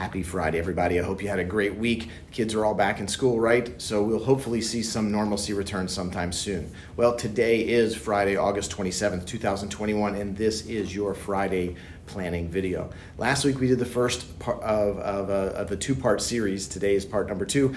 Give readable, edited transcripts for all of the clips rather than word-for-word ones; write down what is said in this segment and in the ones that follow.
Happy Friday, everybody. I hope you had a great week. Kids are all back in school, right? So we'll hopefully see some normalcy return sometime soon. Well, today is Friday, August 27th, 2021, and this is your Friday planning video. Last week we did the first part of a two-part series. Today is part number 2.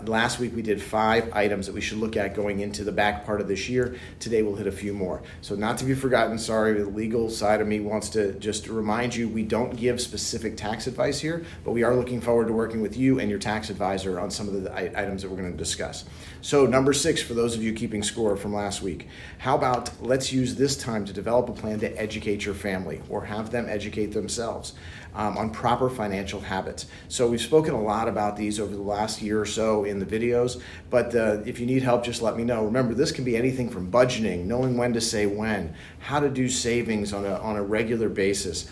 Last week we did 5 items that we should look at going into the back part of this year. Today we'll hit a few more. So not to be forgotten, sorry, the legal side of me wants to just remind you we don't give specific tax advice here, but we are looking forward to working with you and your tax advisor on some of the items that we're going to discuss. So number 6, for those of you keeping score from last week, how about let's use this time to develop a plan to educate your family or have them educate themselves on proper financial habits. So we've spoken a lot about these over the last year or so in the videos, but if you need help, just let me know. Remember, this can be anything from budgeting, knowing when to say when, how to do savings on a regular basis,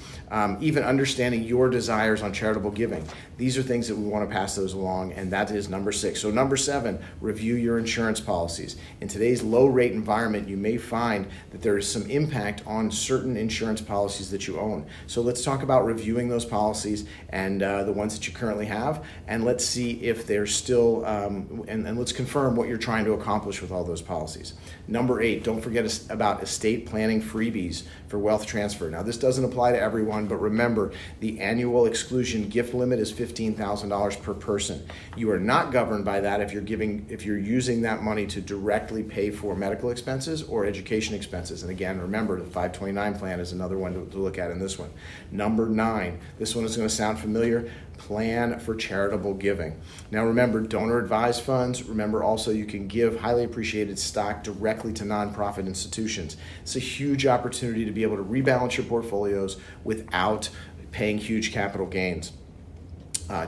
even understanding your desires on charitable giving. These are things that we want to pass those along, and that is number 6. So number 7, review your insurance policies. In today's low rate environment, you may find that there is some impact on certain insurance policies that you own. So let's talk about reviewing those policies and the ones that you currently have, and let's see if they're still, and let's confirm what you're trying to accomplish with all those policies. Number 8, don't forget about estate planning freebies for wealth transfer. Now, this doesn't apply to everyone, but remember, the annual exclusion gift limit is $15,000 per person. You are not governed by that if you're using that money to directly pay for medical expenses or education expenses. And again, remember, the 529 plan is another one to look at in this one. Number 9, this one is going to sound familiar. Plan for charitable giving. Now remember, donor advised funds. Remember also you can give highly appreciated stock directly to nonprofit institutions. It's a huge opportunity to be able to rebalance your portfolios without paying huge capital gains.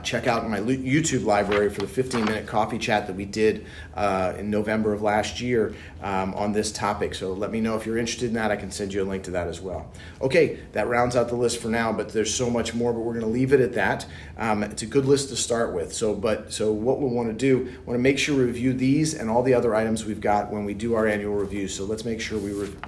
Check out my YouTube library for the 15-minute coffee chat that we did in November of last year on this topic. So let me know if you're interested in that. I can send you a link to that as well. Okay, that rounds out the list for now, but there's so much more, but we're going to leave it at that. It's a good list to start with. So what we'll want to do, we want to make sure we review these and all the other items we've got when we do our annual review. So let's make sure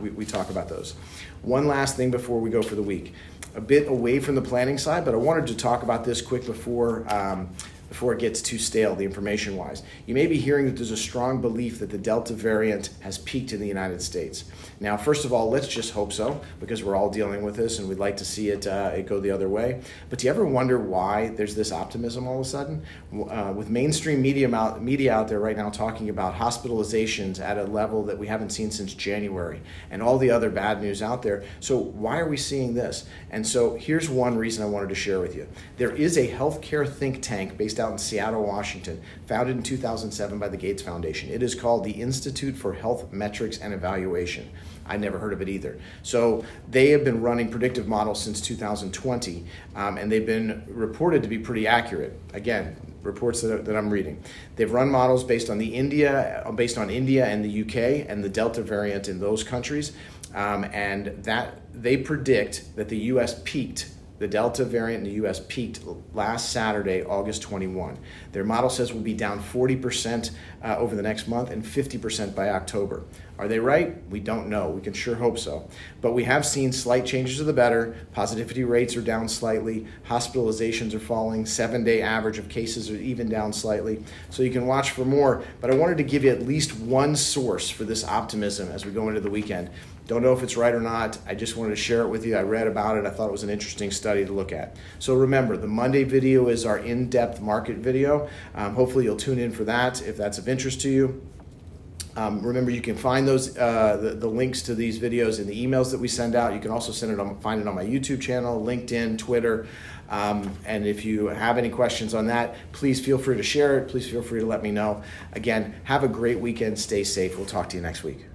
we talk about those. One last thing before we go for the week. A bit away from the planning side, but I wanted to talk about this quick before it gets too stale, the information-wise. You may be hearing that there's a strong belief that the Delta variant has peaked in the United States. Now, first of all, let's just hope so, because we're all dealing with this and we'd like to see it go the other way. But do you ever wonder why there's this optimism all of a sudden? With mainstream media out there right now talking about hospitalizations at a level that we haven't seen since January and all the other bad news out there. So why are we seeing this? And so here's one reason I wanted to share with you. There is a healthcare think tank based out in Seattle, Washington, founded in 2007 by the Gates Foundation. It is called the Institute for Health Metrics and Evaluation. I never heard of it either. So they have been running predictive models since 2020, and they've been reported to be pretty accurate. Again, reports that I'm reading. They've run models based on India and the UK and the Delta variant in those countries, and that they predict that the U.S. peaked. The Delta variant in the U.S. peaked last Saturday, August 21. Their model says we'll be down 40% over the next month and 50% by October. Are they right? We don't know. We can sure hope so. But we have seen slight changes to the better. Positivity rates are down slightly. Hospitalizations are falling. 7-day average of cases are even down slightly. So you can watch for more. But I wanted to give you at least one source for this optimism as we go into the weekend. Don't know if it's right or not. I just wanted to share it with you. I read about it. I thought it was an interesting study to look at. So remember, the Monday video is our in-depth market video. Hopefully you'll tune in for that if that's of interest to you. Remember, you can find those the links to these videos in the emails that we send out. You can also find it on my YouTube channel, LinkedIn, Twitter. And if you have any questions on that, please feel free to share it. Please feel free to let me know. Again, have a great weekend. Stay safe. We'll talk to you next week.